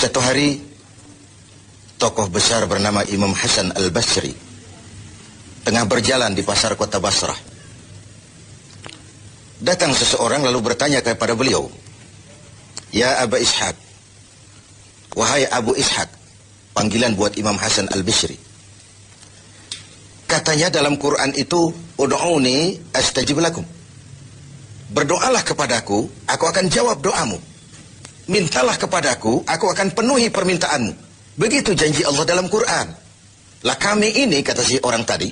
Satu hari, tokoh besar bernama Imam Hasan Al-Basri tengah berjalan di pasar kota Basrah. Datang seseorang lalu bertanya kepada beliau, "Ya Aba Ishaq," wahai Abu Ishaq, panggilan buat Imam Hasan Al-Basri. Katanya dalam Quran itu, "Ud'uni astajib lakum." Berdoalah kepadaku, aku akan jawab doamu. Mintalah kepadaku, aku akan penuhi permintaanmu. Begitu janji Allah dalam Quran. Lah kami ini, kata si orang tadi,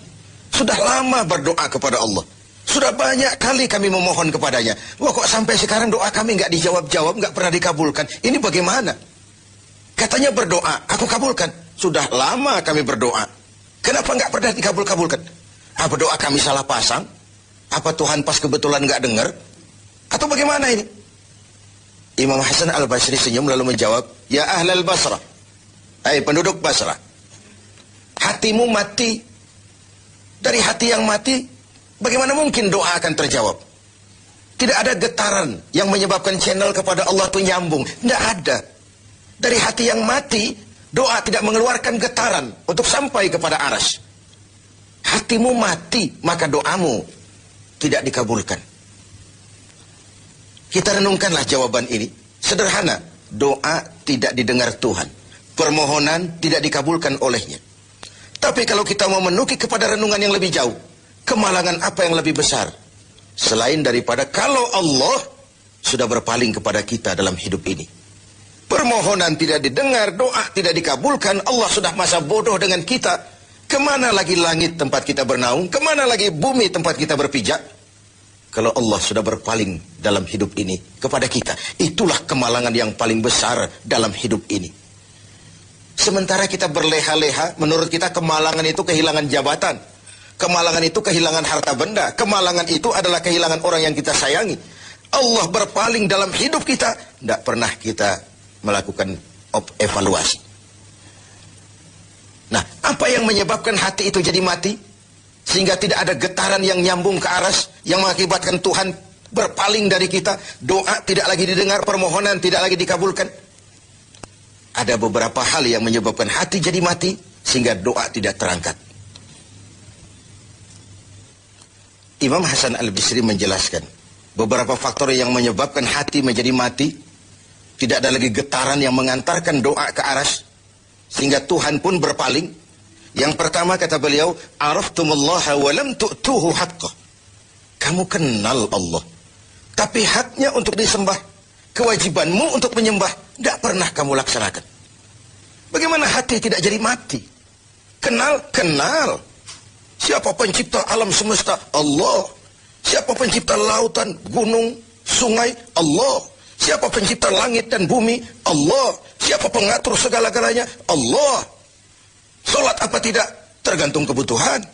sudah lama berdoa kepada Allah. Sudah banyak kali kami memohon kepadanya. Wah, kok sampai sekarang doa kami nggak dijawab-jawab, nggak pernah dikabulkan. Ini bagaimana? Katanya berdoa, aku kabulkan. Sudah lama kami berdoa. Kenapa nggak pernah dikabul-kabulkan? Apa doa kami salah pasang? Apa Tuhan pas kebetulan nggak dengar? Atau bagaimana ini? Imam Hasan Al-Basri senyum lalu menjawab, "Ya ahlal Basrah, hai penduduk Basrah, hatimu mati. Dari hati yang mati, bagaimana mungkin doa akan terjawab? Tidak ada getaran yang menyebabkan channel kepada Allah itu nyambung. Tidak ada. Dari hati yang mati, doa tidak mengeluarkan getaran untuk sampai kepada aras. Hatimu mati, maka doamu tidak dikabulkan." Kita renungkanlah jawaban ini. Sederhana, doa tidak didengar Tuhan. Permohonan tidak dikabulkan olehnya. Tapi kalau kita mau menukik kepada renungan yang lebih jauh, kemalangan apa yang lebih besar? Selain daripada kalau Allah sudah berpaling kepada kita dalam hidup ini. Permohonan tidak didengar, doa tidak dikabulkan, Allah sudah masa bodoh dengan kita. Kemana lagi langit tempat kita bernaung? Kemana lagi bumi tempat kita berpijak? Kalau Allah sudah berpaling dalam hidup ini kepada kita, itulah kemalangan yang paling besar dalam hidup ini. Sementara kita berleha-leha, menurut kita kemalangan itu kehilangan jabatan. Kemalangan itu kehilangan harta benda. Kemalangan itu adalah kehilangan orang yang kita sayangi. Allah berpaling dalam hidup kita, tidak pernah kita melakukan evaluasi. Nah, apa yang menyebabkan hati itu jadi mati? Sehingga tidak ada getaran yang nyambung ke aras, yang mengakibatkan Tuhan berpaling dari kita. Doa tidak lagi didengar, permohonan tidak lagi dikabulkan. Ada beberapa hal yang menyebabkan hati jadi mati, sehingga doa tidak terangkat. Imam Hasan Al-Basri menjelaskan beberapa faktor yang menyebabkan hati menjadi mati. Tidak ada lagi getaran yang mengantarkan doa ke aras, sehingga Tuhan pun berpaling. Yang pertama kata beliau, "Araftumullaha wa lam tu'tuhu haqqah." Kamu kenal Allah, tapi haknya untuk disembah, kewajibanmu untuk menyembah, tidak pernah kamu laksanakan. Bagaimana hati tidak jadi mati? Kenal. Siapa pencipta alam semesta? Allah. Siapa pencipta lautan, gunung, sungai? Allah. Siapa pencipta langit dan bumi? Allah. Siapa pengatur segala-galanya? Allah. Sholat apa tidak? Tergantung kebutuhan.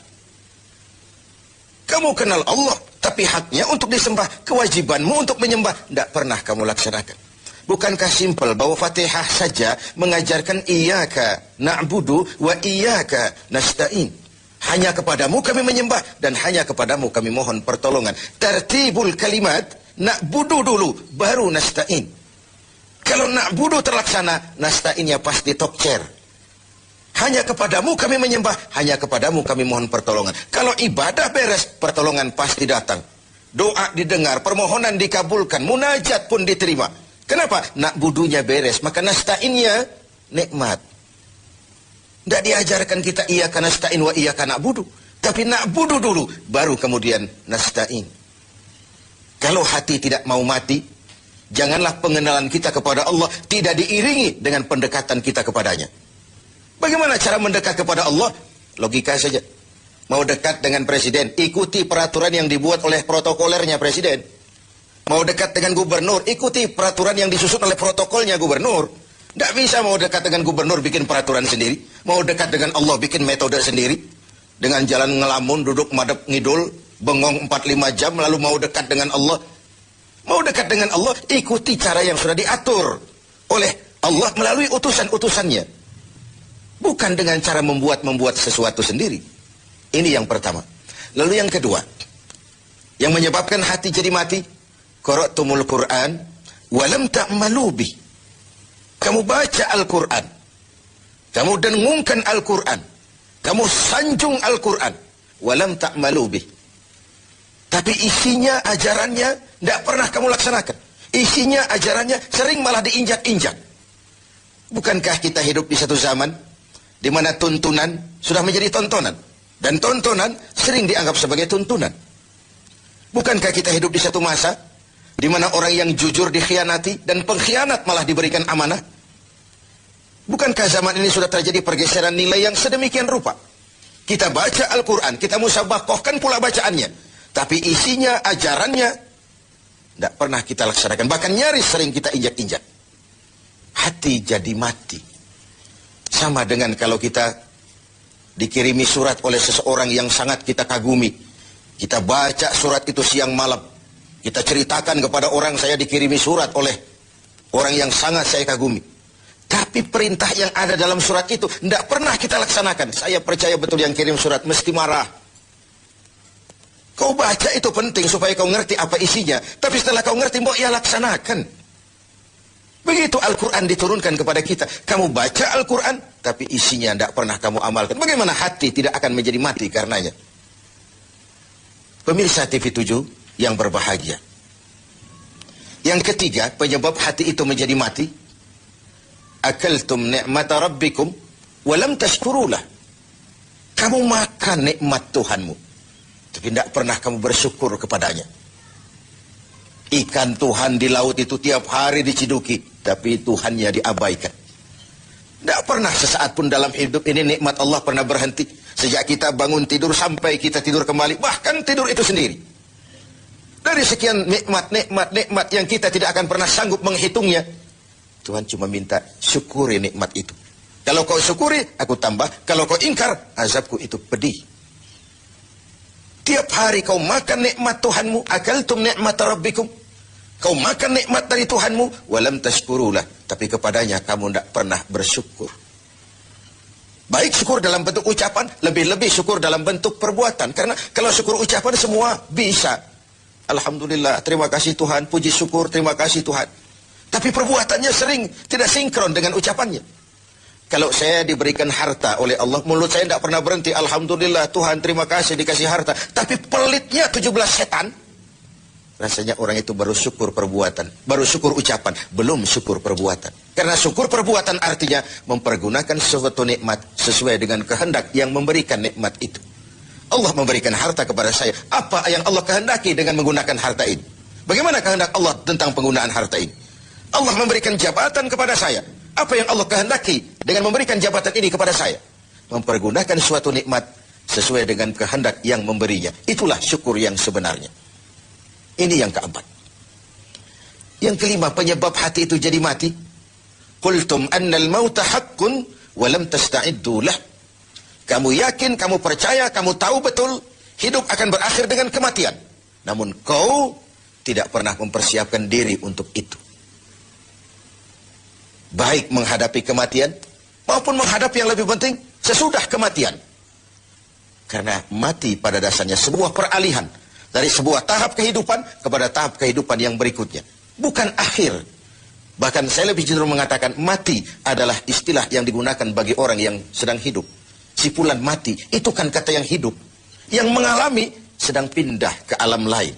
Kamu kenal Allah, tapi haknya untuk disembah, kewajibanmu untuk menyembah, tidak pernah kamu laksanakan. Bukankah simpel bahwa Fatihah saja mengajarkan iyyaka na'budu wa iyyaka nasta'in? Hanya kepadamu kami menyembah dan hanya kepadamu kami mohon pertolongan. Tertibul kalimat, na'budu dulu, baru nasta'in. Kalau na'budu terlaksana, nasta'innya pasti top chair. Hanya kepadamu kami menyembah, hanya kepadamu kami mohon pertolongan. Kalau ibadah beres, pertolongan pasti datang. Doa didengar, permohonan dikabulkan, munajat pun diterima. Kenapa? Na'budunya beres, maka nasta'innya nikmat. Tidak diajarkan kita iyyaka nasta'in wa iyyaka na'budu. Tapi na'budu dulu, baru kemudian nasta'in. Kalau hati tidak mau mati, janganlah pengenalan kita kepada Allah tidak diiringi dengan pendekatan kita kepadanya. Bagaimana cara mendekat kepada Allah? Logika saja. Mau dekat dengan presiden, ikuti peraturan yang dibuat oleh protokolernya presiden. Mau dekat dengan gubernur, ikuti peraturan yang disusun oleh protokolnya gubernur. Tidak bisa mau dekat dengan gubernur bikin peraturan sendiri. Mau dekat dengan Allah bikin metode sendiri. Dengan jalan ngelamun, duduk madep ngidul, bengong 4-5 jam, lalu mau dekat dengan Allah. Mau dekat dengan Allah, ikuti cara yang sudah diatur oleh Allah melalui utusan-utusannya. Bukan dengan cara membuat sesuatu sendiri. Ini yang pertama. Lalu yang kedua, yang menyebabkan hati jadi mati, qara'tumul Qur'an walam ta'malu bih. Kamu baca Al-Quran. Kamu dengungkan Al-Quran. Kamu sanjung Al-Quran. Walam ta'malu bih. Tapi isinya, ajarannya, tidak pernah kamu laksanakan. Isinya, ajarannya, sering malah diinjak-injak. Bukankah kita hidup di satu zaman di mana tuntunan sudah menjadi tontonan, dan tontonan sering dianggap sebagai tuntunan? Bukankah kita hidup di satu masa di mana orang yang jujur dikhianati dan pengkhianat malah diberikan amanah? Bukankah zaman ini sudah terjadi pergeseran nilai yang sedemikian rupa? Kita baca Al-Quran, kita musabakohkan pula bacaannya, tapi isinya, ajarannya tidak pernah kita laksanakan. Bahkan nyaris sering kita injak-injak. Hati jadi mati. Sama dengan kalau kita dikirimi surat oleh seseorang yang sangat kita kagumi. Kita baca surat itu siang malam. Kita ceritakan kepada orang, saya dikirimi surat oleh orang yang sangat saya kagumi. Tapi perintah yang ada dalam surat itu tidak pernah kita laksanakan. Saya percaya betul yang kirim surat mesti marah. Kau baca itu penting supaya kau ngerti apa isinya. Tapi setelah kau ngerti, mau ia laksanakan. Begitu Al-Quran diturunkan kepada kita. Kamu baca Al-Quran, tapi isinya tidak pernah kamu amalkan. Bagaimana hati tidak akan menjadi mati karenanya? Pemirsa TV 7 yang berbahagia. Yang ketiga, penyebab hati itu menjadi mati. Akaltum ni'mata rabbikum walam tashkurulah. Kamu makan nikmat Tuhanmu, tapi tidak pernah kamu bersyukur kepadanya. Ikan Tuhan di laut itu tiap hari diciduki, tapi Tuhannya diabaikan. Tidak pernah sesaat pun dalam hidup ini nikmat Allah pernah berhenti. Sejak kita bangun tidur sampai kita tidur kembali, bahkan tidur itu sendiri. Dari sekian nikmat yang kita tidak akan pernah sanggup menghitungnya, Tuhan cuma minta syukuri nikmat itu. Kalau kau syukuri, aku tambah. Kalau kau ingkar, azabku itu pedih. Tiap hari kau makan nikmat Tuhanmu, akaltum ni'mata rabbikum. Kau makan nikmat dari Tuhanmu, walam tashkurulah. Tapi kepadanya kamu tidak pernah bersyukur. Baik syukur dalam bentuk ucapan, lebih-lebih syukur dalam bentuk perbuatan. Karena kalau syukur ucapan semua bisa. Alhamdulillah, terima kasih Tuhan, puji syukur, terima kasih Tuhan. Tapi perbuatannya sering tidak sinkron dengan ucapannya. Kalau saya diberikan harta oleh Allah, mulut saya tidak pernah berhenti. Alhamdulillah Tuhan, terima kasih dikasih harta. Tapi pelitnya 17 setan. Rasanya orang itu baru syukur perbuatan, baru syukur ucapan, belum syukur perbuatan. Karena syukur perbuatan artinya mempergunakan suatu nikmat sesuai dengan kehendak yang memberikan nikmat itu. Allah memberikan harta kepada saya. Apa yang Allah kehendaki dengan menggunakan harta ini? Bagaimana kehendak Allah tentang penggunaan harta ini? Allah memberikan jabatan kepada saya. Apa yang Allah kehendaki dengan memberikan jabatan ini kepada saya? Mempergunakan suatu nikmat sesuai dengan kehendak yang memberinya. Itulah syukur yang sebenarnya. Ini yang keempat. Yang kelima, penyebab hati itu jadi mati. Qultum annal mauta haqqun wa lam tasta'iddu lah. Kamu yakin, kamu percaya, kamu tahu betul hidup akan berakhir dengan kematian. Namun kau tidak pernah mempersiapkan diri untuk itu. Baik menghadapi kematian maupun menghadapi yang lebih penting sesudah kematian. Karena mati pada dasarnya sebuah peralihan dari sebuah tahap kehidupan kepada tahap kehidupan yang berikutnya. Bukan akhir. Bahkan saya lebih cenderung mengatakan mati adalah istilah yang digunakan bagi orang yang sedang hidup. Sipulan mati itu kan kata yang hidup. Yang mengalami sedang pindah ke alam lain.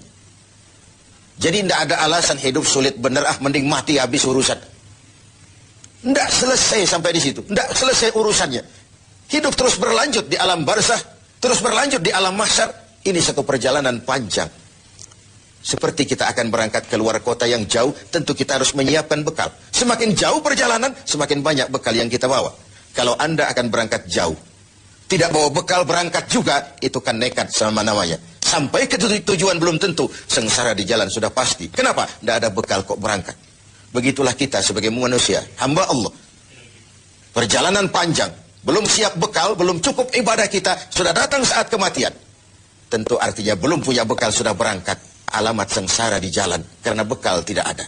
Jadi tidak ada alasan hidup sulit bener, mending mati habis urusan. Tidak selesai sampai di situ. Tidak selesai urusannya. Hidup terus berlanjut di alam barzah, terus berlanjut di alam mahsyar. Ini satu perjalanan panjang. Seperti kita akan berangkat ke luar kota yang jauh, tentu kita harus menyiapkan bekal. Semakin jauh perjalanan, semakin banyak bekal yang kita bawa. Kalau Anda akan berangkat jauh, tidak bawa bekal berangkat juga, itu kan nekat sama namanya. Sampai ke tujuan belum tentu, sengsara di jalan sudah pasti. Kenapa? Tidak ada bekal kok berangkat. Begitulah kita sebagai manusia, hamba Allah. Perjalanan panjang, belum siap bekal, belum cukup ibadah kita, sudah datang saat kematian. Tentu artinya belum punya bekal sudah berangkat. Alamat sengsara di jalan, karena bekal tidak ada.